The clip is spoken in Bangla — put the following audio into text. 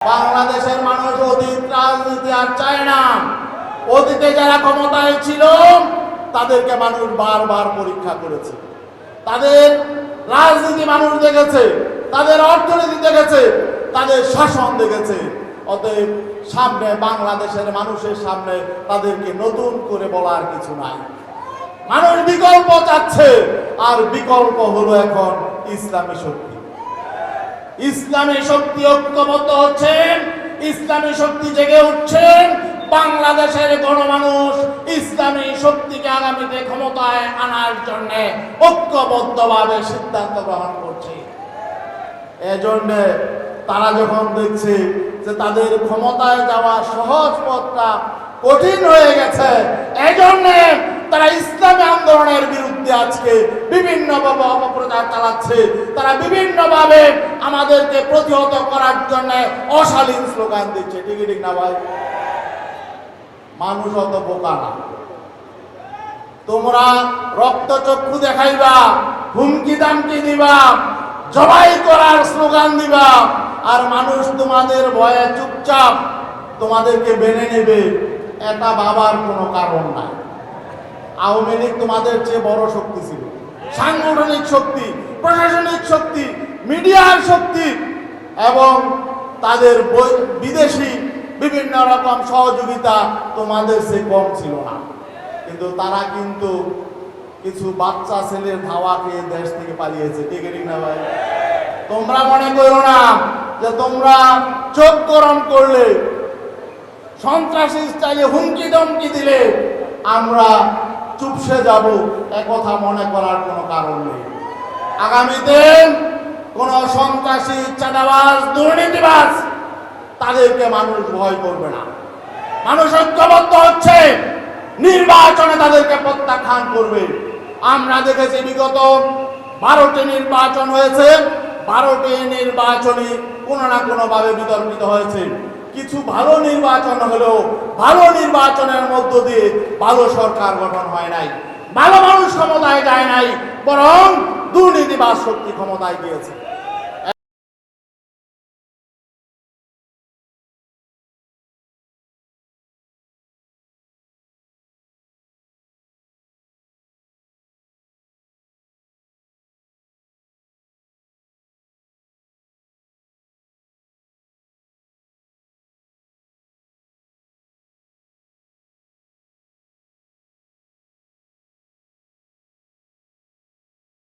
বাংলাদেশের মানুষ অতীত রাজনীতি আর চায় না। অতীতে যারা ক্ষমতায় ছিল তাদেরকে মানুষ বারবার পরীক্ষা করেছে, তাদের রাজনীতি মানুষ দেখেছে, তাদের অর্থনীতি দেখেছে, তাদের শাসন দেখেছে। অতএব সামনে বাংলাদেশের মানুষের সামনে তাদেরকে নতুন করে বলার কিছু নাই। মানুষ বিকল্প চাচ্ছে, আর বিকল্প হলো এখন ইসলামী শক্তি। ইসলামী শক্তি ঐক্যবদ্ধ হচ্ছেন, ইসলামী শক্তি জেগে উঠছেন। বাংলাদেশের গণমানুষ ইসলামী শক্তিকে আগামীতে ক্ষমতায় আনার জন্য ঐক্যবদ্ধভাবে সিদ্ধান্ত গ্রহণ করছে। এজন্য তারা যখন দেখছে যে তাদের ক্ষমতায় যাওয়া সহজ পথটা কঠিন হয়ে গেছে, এজন্য তারা ইসলামী আন্দোলনের বিরুদ্ধে আজকে বিভিন্নভাবে অপপ্রচার চালাচ্ছে। তারা বিভিন্নভাবে আমাদেরকে প্রতিহত করার জন্য অশালীন স্লোগান দিচ্ছে। ঠিক না ভাই? মানুষ অত বোকা না। তোমরা রক্তচক্ষু দেখাইবা, হুমকি দামকি দিবা, জবাই করার স্লোগান দিবা, আর মানুষ তোমাদের ভয়ে চুপচাপ তোমাদেরকে মেনে নেবে, এটা ভাবার কোনো কারণ নাই। আওয়ামী লীগ তোমাদের চেয়ে বড় শক্তি ছিল, সাংগঠনিক শক্তি, প্রশাসনিক শক্তি, মিডিয়ার শক্তি এবং তাদের বিদেশি বিভিন্ন রকম সহযোগিতা তোমাদের চেয়ে কম ছিল না। কিন্তু তারা কিন্তু কিছু বাচ্চা ছেলের ধাওয়া খেয়ে দেশ থেকে পালিয়েছে। ঠিক না ভাই? তোমরা মনে করো না যে তোমরা চোখ গরম করলে, সন্ত্রাসী স্টাইলে হুমকি দমকি দিলে আমরা চুপসে যাব, একথা মনে করার কোনো কারণ নেই। আগামীতে কোন সন্ত্রাসী, চাঁদাবাজ, দুর্নীতিবাজ তাদেরকে মানুষ ভয় করবে না। মানুষ ঐক্যবদ্ধ হচ্ছে, নির্বাচনে তাদেরকে প্রত্যাখ্যান করবে। আমরা দেখেছি বিগত 12টি নির্বাচন হয়েছে, 12টি নির্বাচনই কোনো না কোনোভাবে বিতর্কিত হয়েছে। কিছু ভালো নির্বাচন হলেও ভালো নির্বাচনের মধ্য দিয়ে ভালো সরকার গঠন হয় নাই, ভালো মানুষ ক্ষমতায় যায় নাই, বরং দুর্নীতিবাজ শক্তি ক্ষমতায় গিয়েছে।